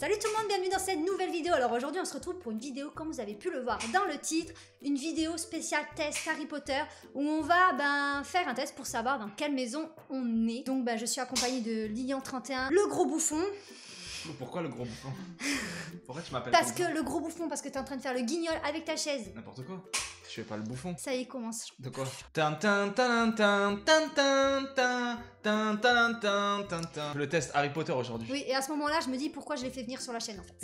Salut tout le monde, bienvenue dans cette nouvelle vidéo. Alors aujourd'hui on se retrouve pour une vidéo, comme vous avez pu le voir dans le titre, une vidéo spéciale test Harry Potter où on va faire un test pour savoir dans quelle maison on est. Donc je suis accompagnée de Lilian31, le gros bouffon. Pourquoi le gros bouffon? Pourquoi tu m'appelles Parce que le gros bouffon, parce que t'es en train de faire le guignol avec ta chaise. N'importe quoi. Je fais pas le bouffon. Ça y est, commence. De quoi? Le test Harry Potter aujourd'hui. Oui, et à ce moment-là, je me dis pourquoi je l'ai fait venir sur la chaîne en fait.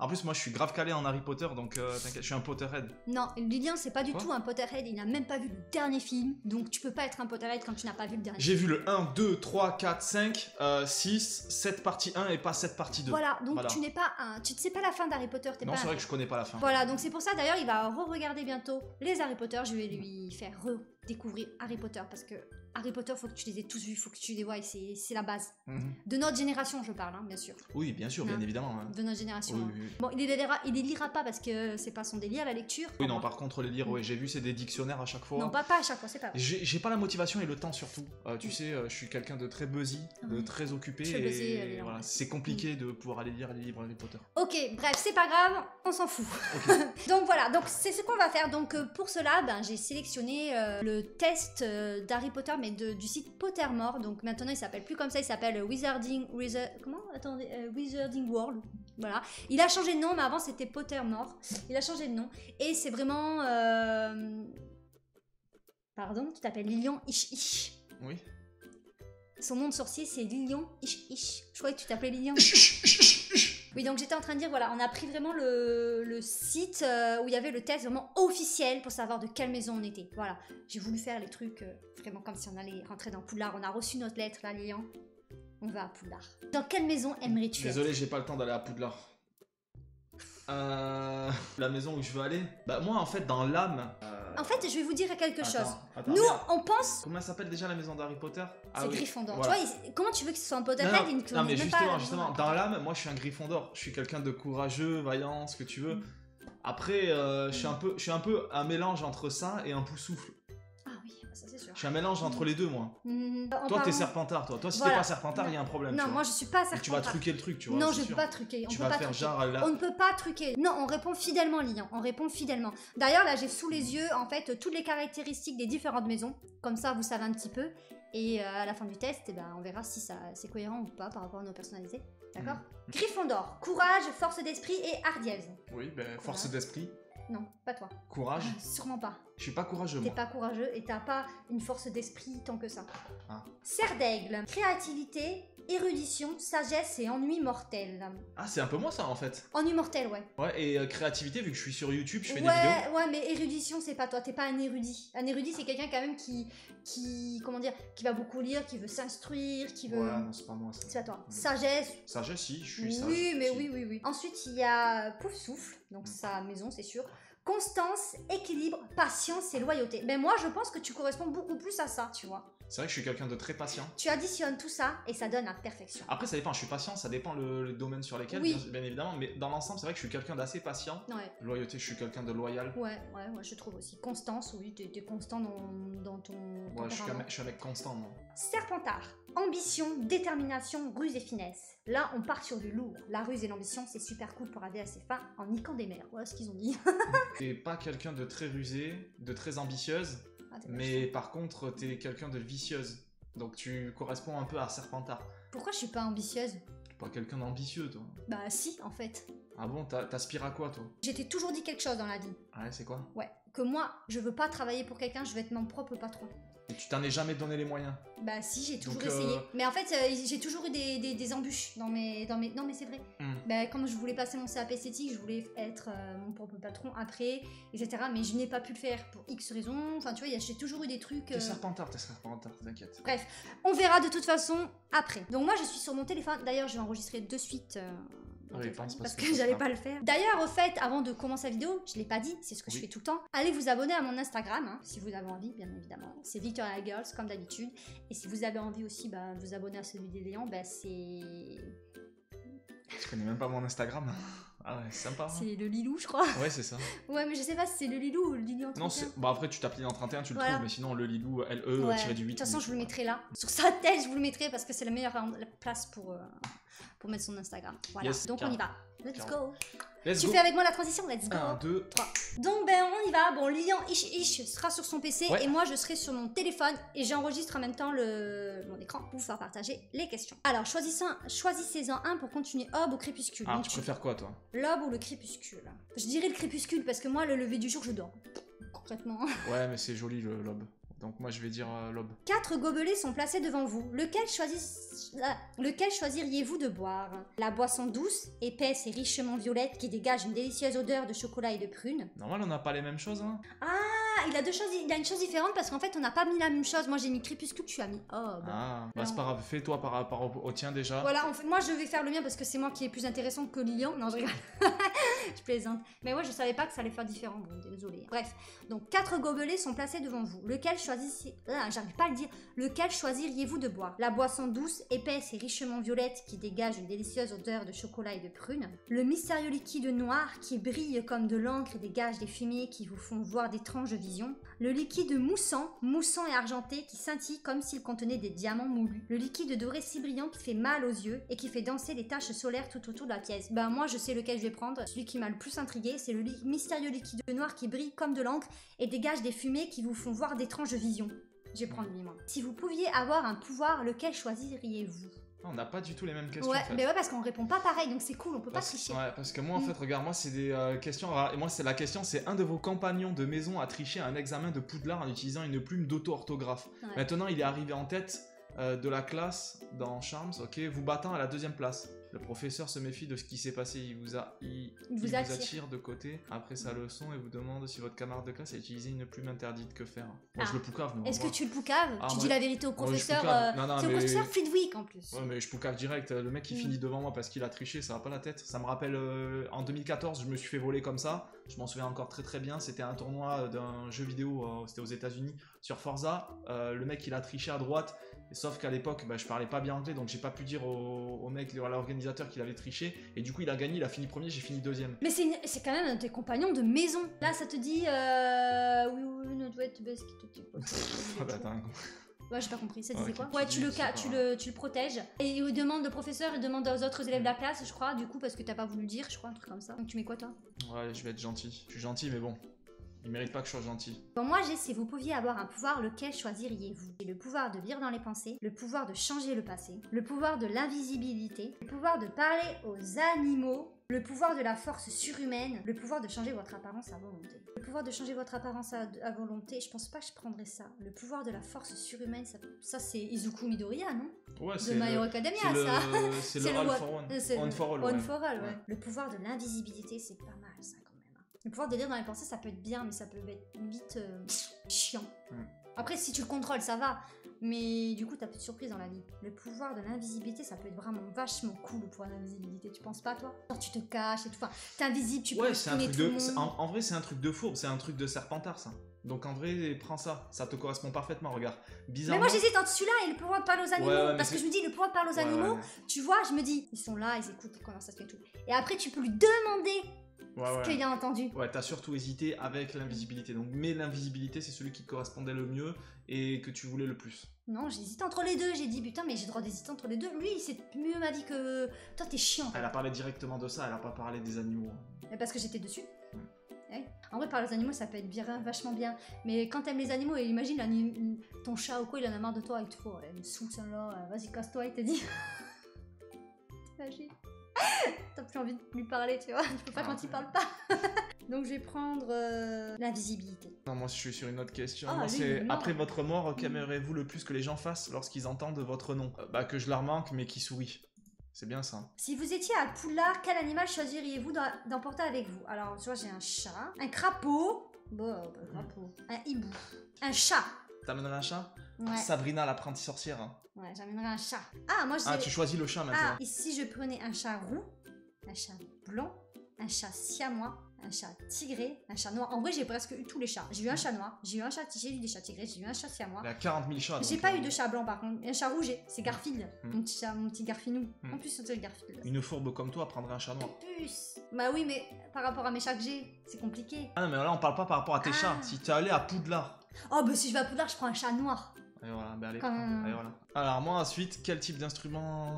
En plus, moi je suis grave calé en Harry Potter, donc t'inquiète, je suis un Potterhead. Non, Lilian, c'est pas du Quoi tout un Potterhead, il n'a même pas vu le dernier film, donc tu peux pas être un Potterhead quand tu n'as pas vu le dernier J'ai film. vu le 1, 2, 3, 4, 5, 6, 7 partie 1 et pas 7 partie 2. Voilà, donc tu n'es pas un... Tu ne sais pas la fin d'Harry Potter, t'es pas Non, c'est un vrai que je connais pas la fin. Voilà, donc c'est pour ça d'ailleurs il va re-regarder bientôt les Harry Potter. Je vais lui faire redécouvrir Harry Potter parce que Harry Potter, faut que tu les aies tous vus, faut que tu les vois et c'est la base. De notre génération, je parle, hein, bien sûr. Oui, bien sûr, bien évidemment. Hein. De notre génération. Oui, hein. oui, oui. Bon, il les lira pas parce que c'est pas son délire la lecture. Oui, non, par contre, les lire, ouais, j'ai vu, c'est des dictionnaires à chaque fois. Non, pas à chaque fois, c'est pas vrai. J'ai pas la motivation et le temps surtout. Tu sais, je suis quelqu'un de très buzzy, de très occupé. Très buzzy, Et voilà, c'est compliqué de pouvoir aller lire les livres Harry Potter. Ok, bref, c'est pas grave, on s'en fout. Okay. Donc voilà, donc c'est ce qu'on va faire. Donc pour cela, j'ai sélectionné le test d'Harry Potter, mais du site Pottermore. Donc maintenant, il s'appelle plus comme ça, il s'appelle Wizarding World. Voilà. Il a changé de nom, mais avant c'était Pottermore. Il a changé de nom. Et c'est vraiment... Pardon, tu t'appelles Lilian Ish Ish. Oui. Son nom de sorcier, c'est Lilian Ish Ish. Je croyais que tu t'appelais Lilian. Oui, donc j'étais en train de dire, voilà, on a pris vraiment le site où il y avait le test vraiment officiel pour savoir de quelle maison on était. Voilà, j'ai voulu faire les trucs vraiment comme si on allait rentrer dans Poudlard. On a reçu notre lettre, là, Lilian. On va à Poudlard. Dans quelle maison aimerais-tu être? Désolé, j'ai pas le temps d'aller à Poudlard. La maison où je veux aller? Bah moi, en fait, dans l'âme... En fait, je vais vous dire quelque chose. Attends, Nous, merde. on pense... Comment elle s'appelle déjà la maison d'Harry Potter? C'est oui, Gryffondor. voilà. Tu vois, comment tu veux que ce soit un Potterhead? Non, mais justement, dans l'âme, moi je suis un Gryffondor. Je suis quelqu'un de courageux, vaillant, ce que tu veux. Après, je suis un peu un mélange entre ça et un Poussoufle. Ah oui, ça c'est sûr. Je suis un mélange entre les deux, moi. Toi, t'es Serpentard, toi. Toi, si t'es pas Serpentard, il y a un problème. Non, moi je suis pas Serpentard. Et tu vas truquer le truc, tu vois. Non, je ne peux pas truquer. On tu peut vas pas faire truquer. genre là. On ne peut pas truquer. Non, on répond fidèlement, Lilian. On répond fidèlement. D'ailleurs, là, j'ai sous les yeux, en fait, toutes les caractéristiques des différentes maisons. Comme ça, vous savez un petit peu. Et à la fin du test, on verra si c'est cohérent ou pas par rapport à nos personnalités. D'accord? Gryffondor, courage, force d'esprit et hardiesse. Oui, force d'esprit. Non, pas toi. Courage. Sûrement pas. Je suis pas courageux, T'es moi. pas courageux et t'as pas une force d'esprit tant que ça. Ah. Serre d'aigle, créativité, érudition, sagesse et ennui mortel. Ah, c'est un peu moi ça en fait. Ennui mortel, ouais. Ouais, et créativité, vu que je suis sur YouTube, je fais des vidéos. Ouais, mais érudition, c'est pas toi, t'es pas un érudit. Un érudit, c'est quelqu'un quand même comment dire, qui va beaucoup lire, qui veut s'instruire, qui veut... Ouais, non, c'est pas moi ça. C'est pas toi. Sagesse. Sagesse, si, je suis sage. Oui, mais si. oui. Ensuite, il y a Poufsouffle, donc sa maison, c'est sûr. Constance, équilibre, patience et loyauté. Mais moi, je pense que tu corresponds beaucoup plus à ça, tu vois. C'est vrai que je suis quelqu'un de très patient. Tu additionnes tout ça et ça donne la perfection. Après, ça dépend, je suis patient, ça dépend le domaine sur lequel, bien évidemment, mais dans l'ensemble, c'est vrai que je suis quelqu'un d'assez patient. Ouais. Loyauté, je suis quelqu'un de loyal. Ouais, je trouve aussi. Constance, oui, t'es constant dans ton... Ouais, je suis un mec constant, moi. Serpentard, ambition, détermination, ruse et finesse. Là, on part sur du lourd. La ruse et l'ambition, c'est super cool pour arriver à ses fins en niquant des mers. Voilà ce qu'ils ont dit. T'es pas quelqu'un de très rusé, de très ambitieuse, mais par contre, t'es quelqu'un de vicieuse. Donc tu corresponds un peu à Serpentard. Pourquoi je suis pas ambitieuse? T'es pas quelqu'un d'ambitieux, toi. Bah si, en fait. Ah bon, t'aspires à quoi, toi? J'étais toujours dit quelque chose dans la vie. Ouais, c'est quoi? Ouais, que moi, je veux pas travailler pour quelqu'un, je veux être mon propre patron. Et tu t'en es jamais donné les moyens? Bah si, j'ai toujours essayé. Mais en fait, j'ai toujours eu des embûches dans mes... Non mais c'est vrai. Bah, comme je voulais passer mon CAP esthétique, je voulais être mon propre patron après, etc. Mais je n'ai pas pu le faire pour X raisons. Enfin tu vois, j'ai toujours eu des trucs... T'es Serpentard, t'inquiète. Bref, on verra de toute façon après. Donc moi je suis sur mon téléphone. D'ailleurs, je vais enregistrer de suite... Oui, parce que j'allais pas le faire. D'ailleurs, au fait, avant de commencer la vidéo, je l'ai pas dit, c'est ce que je fais tout le temps. Allez vous abonner à mon Instagram, hein, si vous avez envie, bien évidemment. C'est Victoria Girls, comme d'habitude. Et si vous avez envie aussi de vous abonner à celui des Léons, c'est... Je connais même pas mon Instagram. Ah ouais, c'est sympa. Hein. C'est le Lilou, je crois. Ouais, c'est ça. Ouais, mais je sais pas si c'est le Lilou ou le Lilian 31. Non, bah après, tu tapes Lilian 31, tu le trouves, mais sinon, le Lilou, LE, tiré du 8. De toute façon, je vous le mettrai là. Sur sa tête, je vous le mettrai parce que c'est la meilleure place pour pour mettre son Instagram. Voilà, Yes, donc on y va. Let's go. Let's Tu go. fais avec moi la transition, let's go. 1, 2, 3. Donc ben on y va. Bon, Lilian Ish sera sur son PC Ouais. et moi je serai sur mon téléphone et j'enregistre en même temps mon écran pour pouvoir partager les questions. Alors choisissez-en un pour continuer Aube ou Crépuscule. Ah, Donc, tu préfères quoi toi? L'aube ou le crépuscule? Je dirais le crépuscule parce que moi le lever du jour je dors. Concrètement. Ouais, mais c'est joli l'aube. Donc moi je vais dire l'aube. 4 gobelets sont placés devant vous. Lequel choisiriez-vous de boire? La boisson douce, épaisse et richement violette qui dégage une délicieuse odeur de chocolat et de prune. Normal, on n'a pas les mêmes choses, hein? Ah, il a une chose différente parce qu'en fait on n'a pas mis la même chose. Moi j'ai mis crépuscule, tu as mis Aube. Ah, bah c'est pas grave, fais-toi par rapport au tien déjà. Voilà, moi je vais faire le mien parce que c'est moi qui est plus intéressant que Lilian. Non, je rigole. Je plaisante. Mais ouais, je savais pas que ça allait faire différent. Bon, désolé. Bref, donc 4 gobelets sont placés devant vous. J'arrive pas à le dire. Lequel choisiriez-vous de boire? La boisson douce, épaisse et richement violette qui dégage une délicieuse odeur de chocolat et de prune. Le mystérieux liquide noir qui brille comme de l'encre et dégage des fumées qui vous font voir d'étranges visions. Le liquide moussant et argenté qui scintille comme s'il contenait des diamants moulus. Le liquide doré si brillant qui fait mal aux yeux et qui fait danser les taches solaires tout autour de la pièce. Ben moi je sais lequel je vais prendre. Celui qui m'a le plus intrigué, c'est le mystérieux liquide noir qui brille comme de l'encre et dégage des fumées qui vous font voir d'étranges visions. Je vais prendre lui moi. Si vous pouviez avoir un pouvoir, lequel choisiriez-vous? On n'a pas du tout les mêmes questions. Ouais, en fait. mais ouais, parce qu'on répond pas pareil, donc c'est cool, on peut pas tricher. Ouais, parce que moi en fait, regarde, moi c'est des questions rares. Et moi c'est la question, c'est un de vos compagnons de maison a triché à un examen de Poudlard en utilisant une plume d'auto-orthographe. Ouais. Maintenant il est arrivé en tête de la classe dans Charms, ok, vous battant à la 2e place. Le professeur se méfie de ce qui s'est passé, il vous attire de côté après sa leçon et vous demande si votre camarade de classe a utilisé une plume interdite, que faire? Moi je le poucave. Est-ce que tu le poucaves? Tu dis moi- la vérité au professeur? Non, C'est au mais- professeur Flitwick en plus. Ouais, mais je poucave direct. Le mec qui finit devant moi parce qu'il a triché, ça va pas la tête. Ça me rappelle en 2014, je me suis fait voler comme ça. Je m'en souviens encore très très bien. C'était un tournoi d'un jeu vidéo, c'était aux États-Unis sur Forza. Le mec il a triché à droite. Et sauf qu'à l'époque, je parlais pas bien anglais, donc j'ai pas pu dire au mec, à l'organisateur qu'il avait triché. Et du coup, il a gagné, il a fini premier, j'ai fini 2e. Mais c'est quand même un de tes compagnons de maison. Là, ça te dit oui, not wet best qui te bah, attends. Ouais, j'ai pas compris, ça disait Ouais, quoi? qui Ouais, dit, tu le c'est pas- protèges. Et il demande au professeur, il demande aux autres élèves de la classe, je crois, du coup, parce que t'as pas voulu le dire, je crois, un truc comme ça. Donc tu mets quoi, toi? Ouais, je vais être gentil. Je suis gentil, mais bon. Il mérite pas que je sois gentil. Bon, moi, si vous pouviez avoir un pouvoir, lequel choisiriez-vous? Le pouvoir de lire dans les pensées, le pouvoir de changer le passé, le pouvoir de l'invisibilité, le pouvoir de parler aux animaux, le pouvoir de la force surhumaine, le pouvoir de changer votre apparence à volonté. Le pouvoir de changer votre apparence à volonté, je pense pas que je prendrais ça. Le pouvoir de la force surhumaine, ça c'est Izuku Midoriya, non? Ouais, De My Hero Academia, ça. C'est le All for One. C'est For All, One ouais. for All, ouais. Ouais. Le pouvoir de l'invisibilité, c'est pas mal, ça, quand même. Hein. Le pouvoir de lire dans les pensées, ça peut être bien, mais ça peut être vite chiant. Après, si tu le contrôles, ça va. Mais du coup, t'as peu de surprises dans la vie. Le pouvoir de l'invisibilité, ça peut être vraiment vachement cool, le pouvoir de l'invisibilité. Tu penses pas, toi? Genre, tu te caches et tout. Enfin, t'es invisible, tu peux Ouais, c'est un truc tout le de. monde. En vrai, c'est un truc de fourbe, c'est un truc de serpentard, ça. Donc en vrai, prends ça. Ça te correspond parfaitement, regarde. Mais Bizarrement. moi, j'hésite entre celui-là et le pouvoir de parler aux animaux. Ouais, mais parce que c'est- je me dis, le pouvoir de parler aux Ouais, animaux, ouais. tu vois, je me dis, ils sont là, ils écoutent les conversations et tout. Et après, tu peux lui demander Ouais, ce ouais. qu'il a entendu. Ouais, t'as surtout hésité avec l'invisibilité. Donc, mais l'invisibilité, c'est celui qui te correspondait le mieux et que tu voulais le plus. Non, j'hésite entre les deux. J'ai dit, putain, mais j'ai le droit d'hésiter entre les deux. Lui, il s'est mieux m'a dit que. Toi, t'es chiant. Elle a parlé directement de ça, elle a pas parlé des animaux. Mais parce que j'étais dessus. Ouais. En vrai, parler aux animaux, ça peut être bien, vachement bien. Mais quand t'aimes les animaux, et imagine ton chat ou quoi, il en a marre de toi, il te faut une sous là, vas-y, casse-toi, il te dit. T'imagines? T'as plus envie de lui parler, tu vois. Tu peux pas quand il parle pas. Donc je vais prendre l'invisibilité. Non, moi je suis sur une autre question. Ah, Moi, lui, c'est non. après votre mort, qu'aimeriez-vous le plus que les gens fassent lorsqu'ils entendent votre nom? Bah, que je leur manque, mais qui sourit. C'est bien ça. Si vous étiez à Poudlard, quel animal choisiriez-vous d'emporter avec vous? Alors, tu vois, j'ai un chat, un crapaud, un hibou, un chat. T'amènerais un chat? Ouais, Sabrina l'apprentie sorcière. Hein. ouais, j'amènerais un chat. Ah, moi, je Ah, tu choisis le chat maintenant. Ah, et si je prenais un chat roux, un chat blanc, un chat siamois, un chat tigré, un chat noir. En vrai, j'ai presque eu tous les chats. J'ai eu un chat noir, j'ai eu des chats tigrés, j'ai eu un chat siamois. Il y a 40 000 chats. J'ai donc, pas eu de chat blanc par contre. Un chat rouge, c'est Garfield, Mm. mon petit Garfinou. Mm. En plus, c'est Garfield. Une fourbe comme toi prendrait un chat noir. Puce. Bah oui, mais par rapport à mes chats que j'ai, c'est compliqué. Ah non, mais là on parle pas par rapport à tes Ah. chats. Si t'es allé à Poudlard. Oh, bah si je vais à Poudlard, je prends un chat noir. Allez, voilà, bah allez. Quand même. Allez, voilà. Alors moi ensuite, quel type d'instrument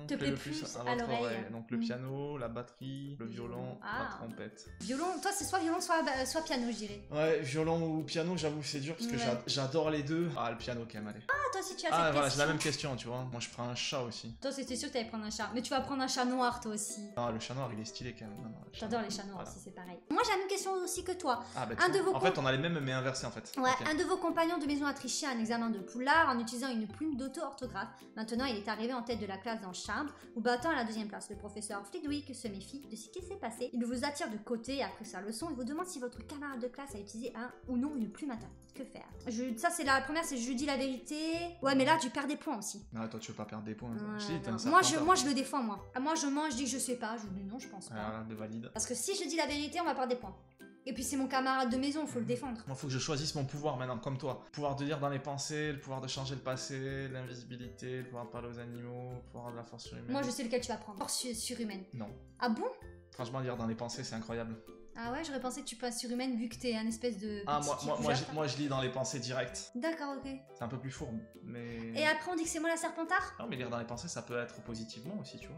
te plaît le plus à votre l'oreille? oreille? Donc le piano, la batterie, le violon, la trompette. Violon, toi c'est soit violon soit piano je dirais. Ouais, violon ou piano, j'avoue c'est dur parce que j'adore les deux. Ah le piano quand même, allez. Ah toi si tu as cette voilà, question. j'ai la même question, tu vois. Moi je prends un chat aussi. Toi c'était sûr que t'allais prendre un chat, mais tu vas prendre un chat noir toi aussi. Ah le chat noir il est stylé quand même. J'adore les chats noirs aussi, c'est pareil. Moi j'ai la même question aussi que toi. Ah bah en fait on a les mêmes mais inversés en fait. Ouais, un de vos compagnons de maison a triché à un examen de Poudlard en utilisant une plume d'auto-orthographe. Maintenant, il est arrivé en tête de la classe dans Chambre, ou battant à la deuxième place. Le professeur Flitwick se méfie de ce qui s'est passé. Il vous attire de côté après sa leçon et vous demande si votre camarade de classe a utilisé un ou non une plume interdite. Que faire? Ça, c'est la première, c'est je dis la vérité. Ouais, mais là, tu perds des points aussi. Ah, toi, tu veux pas perdre des points. Moi, je le défends, moi. Moi, je dis que je sais pas. Je dis non, je pense pas. Ah, de valide. Parce que si je dis la vérité, on va perdre des points. Et puis c'est mon camarade de maison, faut le défendre. Moi, faut que je choisisse mon pouvoir maintenant, comme toi. Le pouvoir de lire dans les pensées, le pouvoir de changer le passé, l'invisibilité, le pouvoir de parler aux animaux, le pouvoir de la force surhumaine. Moi, je sais lequel tu vas prendre. Force surhumaine. Non. Ah bon? Franchement, lire dans les pensées, c'est incroyable. Ah ouais, j'aurais pensé que tu passes surhumaine vu que t'es un espèce de... Ah, moi, je lis dans les pensées directes. D'accord, ok. C'est un peu plus fourbe, mais... Et après, on dit que c'est moi la serpentard? Non, mais lire dans les pensées, ça peut être positivement aussi, tu vois.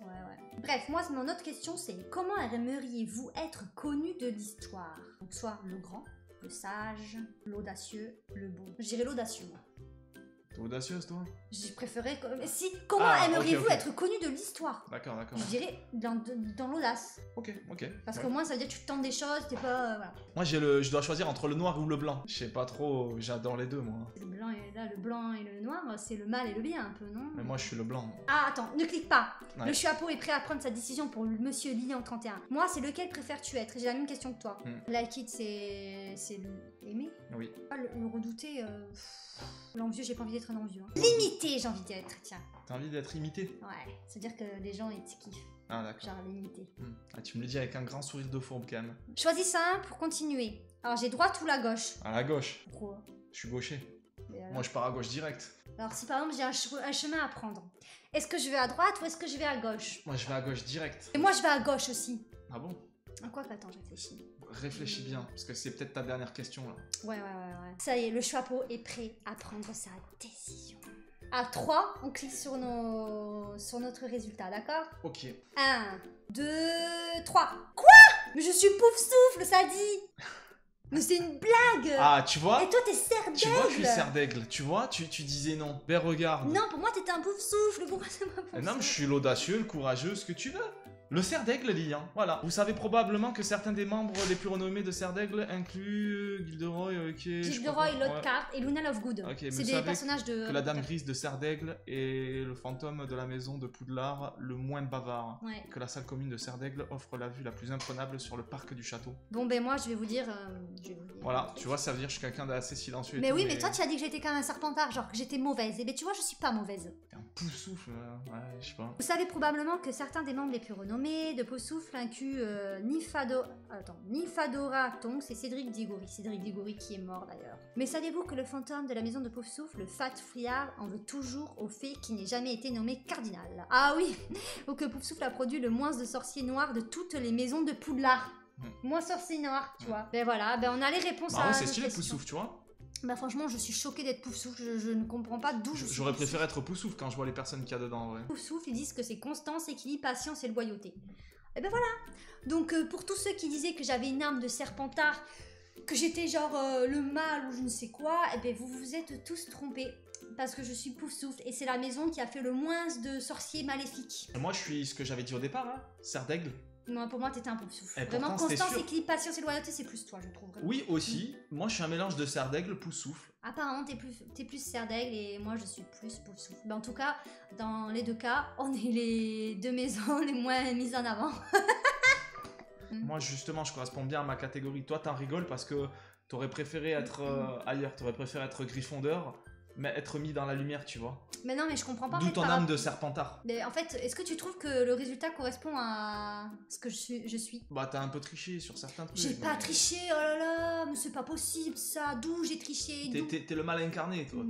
Ouais. Bref, moi, mon autre question, c'est comment aimeriez-vous être connu de l'histoire? Donc, soit le grand, le sage, l'audacieux, le beau. Je dirais l'audacieux, moi. T'es audacieuse, toi? Je préférais... Si, comment aimeriez-vous être connu de l'histoire? D'accord. Je dirais dans l'audace. Ok. Parce qu'au moins, ça veut dire que tu tentes des choses, t'es pas... voilà. Moi, je dois choisir entre le noir ou le blanc. Je sais pas trop, j'adore les deux, moi. Le blanc et le noir, c'est le mal et le bien, un peu, non? Mais moi, je suis le blanc. Ah, attends, ne clique pas. Ouais. Le chapeau est prêt à prendre sa décision pour le monsieur Lilian 31. Moi, c'est lequel préfères-tu être? J'ai la même question que toi. Like it, c'est aimer? Oui. Le redouter, l'envieux, j'ai pas envie d'être un envieux. Limité, j'ai envie d'être, tiens. T'as envie d'être imité? Ouais, c'est-à-dire que les gens, ils te kiffent. Ah, d'accord. Genre limité. Ah, tu me le dis avec un grand sourire de fourbe, quand même. Choisis un pour continuer. Alors, j'ai droite ou la gauche? À la gauche. Pourquoi? Je suis gaucher. Moi, je pars à gauche direct. Alors, si par exemple, j'ai un chemin à prendre, est-ce que je vais à droite ou est-ce que je vais à gauche? Moi, je vais à gauche direct. Et moi, je vais à gauche aussi. Ah bon? À quoi qu'attends, je réfléchis. Réfléchis bien, parce que c'est peut-être ta dernière question, là. Ouais. Ça y est, le chapeau est prêt à prendre sa décision. À 3, on clique sur notre résultat, d'accord? Ok. 1, 2, 3. Quoi? Mais je suis pouf souffle, ça dit. Mais c'est une blague. Ah, tu vois? Et toi, t'es cerf d'aigle. Tu vois, je suis cerf d'aigle. Tu vois, tu disais non. Ben regarde. Non, pour moi, t'étais un pouf souffle. Pourquoi c'est pas pouf souffle? Non, mais je suis l'audacieux, le courageux, ce que tu veux. Le cerf d'aigle, Lilian. Voilà. Vous savez probablement que certains des membres les plus renommés de cerf d'aigle incluent Gilderoy, Gilderoy, Lockhart et Luna Lovegood. Okay, c'est des personnages de... Que la dame grise de cerf d'aigle est le fantôme de la maison de Poudlard le moins bavard. Ouais. Que la salle commune de cerf d'aigle offre la vue la plus imprenable sur le parc du château. Bon, ben moi, je vais vous dire... Voilà, tu vois, ça veut dire que je suis quelqu'un d'assez silencieux. Mais oui, mais toi, tu as dit que j'étais quand même un serpentard, genre que j'étais mauvaise. Et ben tu vois, je suis pas mauvaise. T'es un pouf-souffle, ouais, je sais pas. Vous savez probablement que certains des membres les plus renommés de Pouf-Souffle incluent Nymphadora Tonks et Cédric Diggory. Cédric Diggory qui est mort d'ailleurs. Mais savez-vous que le fantôme de la maison de Pouf-Souffle, le Fat Friard, en veut toujours au fait qu'il n'ait jamais été nommé cardinal? Ah oui. Ou que Pouf-Souffle a produit le moins de sorciers noirs de toutes les maisons de Poudlard. Moins sorcier noir, tu vois. Ben voilà, ben on a les réponses à... c'est stylé Pouf-Souffle, tu vois. Bah franchement, je suis choquée d'être Pouf-Souffle, je ne comprends pas d'où je suis. J'aurais préféré être Pouf-Souffle quand je vois les personnes qu'il y a dedans, ouais. Pouf-Souffle, ils disent que c'est constance, équilibre, patience et loyauté. Et ben voilà. Donc pour tous ceux qui disaient que j'avais une âme de serpentard, que j'étais genre le mal ou je ne sais quoi, et ben vous vous êtes tous trompés. Parce que je suis Pouf-Souffle et c'est la maison qui a fait le moins de sorciers maléfiques. Et moi je suis ce que j'avais dit au départ, hein, cerf d'aigle. Non, pour moi, t'étais un Pouf-Souffle. Vraiment, constance, équilibre, patience et loyauté, c'est plus toi, je trouve. Vraiment. Oui, aussi. Moi, je suis un mélange de cerf d'aigle, Pouf-Souffle. Apparemment, t'es plus cerf d'aigle et moi, je suis plus Pouf-Souffle. Mais en tout cas, dans les deux cas, on est les deux maisons les moins mises en avant. Moi, justement, je corresponds bien à ma catégorie. Toi, t'en rigoles parce que t'aurais préféré être ailleurs. T'aurais préféré être Gryffondor, mais être mis dans la lumière, tu vois. Mais non, mais je comprends pas. D'où ton âme de serpentard. Mais en fait, est-ce que tu trouves que le résultat correspond à ce que je suis? Bah, t'as un peu triché sur certains trucs. J'ai pas triché, oh là là, mais c'est pas possible ça. D'où j'ai triché? T'es le mal incarné, toi.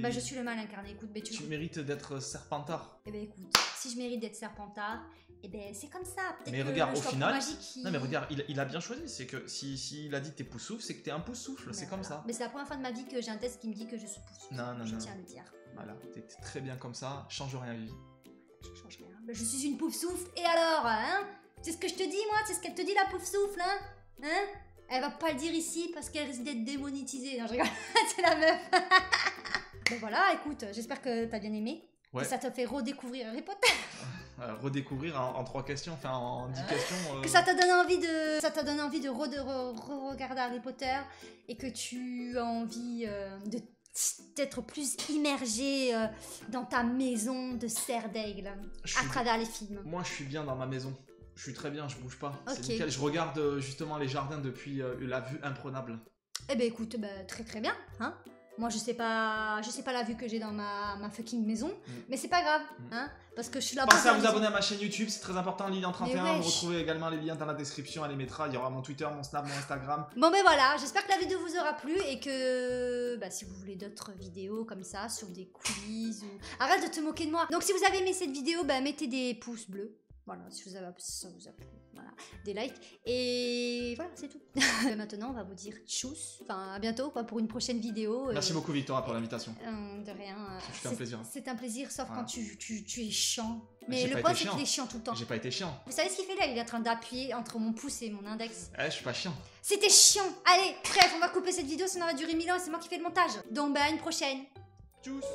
Bah, je suis le mal incarné, écoute. Mais tu mérites d'être serpentard. Eh ben, écoute, si je mérite d'être serpentard, eh ben, c'est comme ça. Mais regarde, au final. Non, mais regarde, il a bien choisi. C'est que s'il a dit que t'es Pouf-Souffle, c'est que t'es un Pouf-Souffle. C'est comme ça. Mais c'est la première fois de ma vie que j'ai un test qui me dit que je suis Pouf-Souffle. Non. Je tiens à le dire. Voilà, t'es très bien comme ça, change rien, Vivi. Je change rien. Ben, je suis une pouf souffle, et alors, hein? C'est ce que je te dis, moi, c'est ce qu'elle te dit, la pouf souffle, hein? Hein? Elle va pas le dire ici parce qu'elle risque d'être démonétisée. Non, je rigole, c'est la meuf. Ben voilà, écoute, j'espère que t'as bien aimé. Ouais. Et ça te fait redécouvrir Harry Potter. Redécouvrir en 3 questions, enfin en 10 questions. Que ça t'a donné envie de, regarder Harry Potter et que tu as envie d'être plus immergé dans ta maison de serre d'aigle à travers les films. Moi, je suis bien dans ma maison. Je suis très bien, je bouge pas. Okay. C'est nickel. Je regarde justement les jardins depuis la vue imprenable. Eh ben écoute, très très bien, hein. Moi je sais pas la vue que j'ai dans ma fucking maison, mais c'est pas grave, hein, parce que je suis là. Pensez à vous abonner à ma chaîne YouTube, c'est très important, Lilian31. Vous retrouvez également les liens dans la description, elle les mettra. Il y aura mon Twitter, mon Snap, mon Instagram. Bon ben voilà, j'espère que la vidéo vous aura plu et que si vous voulez d'autres vidéos comme ça sur des quiz ou... Arrête de te moquer de moi. Donc si vous avez aimé cette vidéo, mettez des pouces bleus. Voilà, si ça vous a plu, voilà, des likes, et voilà, c'est tout. Maintenant, on va vous dire tchuss, enfin, à bientôt, quoi, pour une prochaine vidéo. Merci beaucoup, Victoria, pour l'invitation. De rien. C'est un plaisir. C'est un plaisir, sauf quand tu es chiant. Mais le problème, c'est qu'il est chiant tout le temps. J'ai pas été chiant. Vous savez ce qu'il fait là? Il est en train d'appuyer entre mon pouce et mon index. Je suis pas chiant. C'était chiant. Allez, bref, on va couper cette vidéo, sinon on va durer 1000 ans et c'est moi qui fais le montage. Donc, à une prochaine. Tchuss.